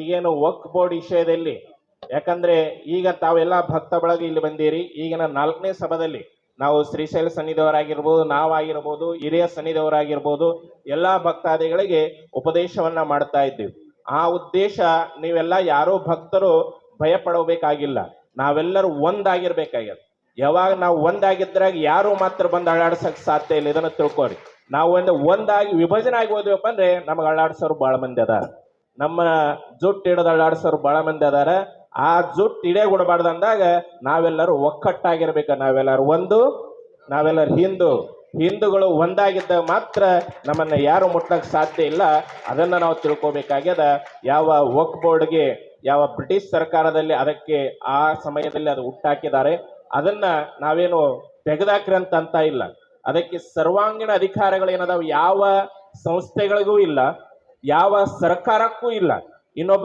ಈಗೇನು ವಕ್ಫ್ ಬೋರ್ಡ್ ವಿಷಯದಲ್ಲಿ, ಯಾಕಂದ್ರೆ ಈಗ ತಾವೆಲ್ಲ ಭಕ್ತ ಬಳಗ ಇಲ್ಲಿ ಬಂದಿರಿ. ಈಗಿನ 4ನೇ ಸಭದಲ್ಲಿ ನಾವು ಶ್ರೀಶೈಲ ಸನ್ನಿಧಿಯವರಾಗಿರ್ಬೋದು, ನಾವಾಗಿರ್ಬೋದು, ಹಿರಿಯ ಸನ್ನಿಧಿಯವರಾಗಿರ್ಬೋದು, ಎಲ್ಲಾ ಭಕ್ತಾದಿಗಳಿಗೆ ಉಪದೇಶವನ್ನ ಮಾಡ್ತಾ ಇದ್ದೀವಿ. ಆ ಉದ್ದೇಶ ನೀವೆಲ್ಲ ಯಾರೋ ಭಕ್ತರು ಭಯ ಪಡಬೇಕಾಗಿಲ್ಲ. ನಾವೆಲ್ಲರೂ ಒಂದಾಗಿರ್ಬೇಕಾಗ್ಯದ. ಯಾವಾಗ ನಾವು ಒಂದಾಗಿದ್ರಾಗ ಯಾರು ಮಾತ್ರ ಬಂದು ಅಳ್ಳಾಡ್ಸಕ್ ಸಾಧ್ಯ ಇಲ್ಲ. ಇದನ್ನ ತಿಳ್ಕೊರಿ. ನಾವು ಒಂದಾಗಿ ವಿಭಜನೆ ಆಗಿ ಹೋದ್ವಪ್ಪ ಅಂದ್ರೆ ನಮಗೆ ಅಳ್ಳಾಡ್ಸೋರು ಬಹಳ ಮಂದಿ ಅದಾರ. ನಮ್ಮ ಜುಟ್ಟು ಹಿಡಿದು ಅಳ್ಳಾಡ್ಸೋರು ಬಹಳ ಮಂದಿ ಅದಾರ. ಆ ಜುಟ್ಟು ಹಿಡಿಯ ಕೊಡಬಾರ್ದು ಅಂದಾಗ ನಾವೆಲ್ಲರೂ ಒಕ್ಕಟ್ಟಾಗಿರ್ಬೇಕ. ನಾವೆಲ್ಲರೂ ಒಂದು, ನಾವೆಲ್ಲರೂ ಹಿಂದೂಗಳು ಒಂದಾಗಿದ್ದಾಗ ಮಾತ್ರ ನಮ್ಮನ್ನ ಯಾರು ಮುಟ್ಲಕ್ ಸಾಧ್ಯ ಇಲ್ಲ. ಅದನ್ನ ನಾವು ತಿಳ್ಕೊಬೇಕಾಗ್ಯದ. ಯಾವ ವಕ್ಫ್ ಬೋರ್ಡ್ಗೆ ಯಾವ ಬ್ರಿಟಿಷ್ ಸರ್ಕಾರದಲ್ಲಿ ಅದಕ್ಕೆ ಆ ಸಮಯದಲ್ಲಿ ಅದು ಹುಟ್ಟಾಕಿದ್ದಾರೆ, ಅದನ್ನ ನಾವೇನು ತೆಗೆದಾಕ್ರಿ ಅಂತ ಇಲ್ಲ. ಅದಕ್ಕೆ ಸರ್ವಾಂಗೀಣ ಅಧಿಕಾರಗಳು ಏನದಾವ ಯಾವ ಸಂಸ್ಥೆಗಳಿಗೂ ಇಲ್ಲ, ಯಾವ ಸರ್ಕಾರಕ್ಕೂ ಇಲ್ಲ. ಇನ್ನೊಬ್ಬ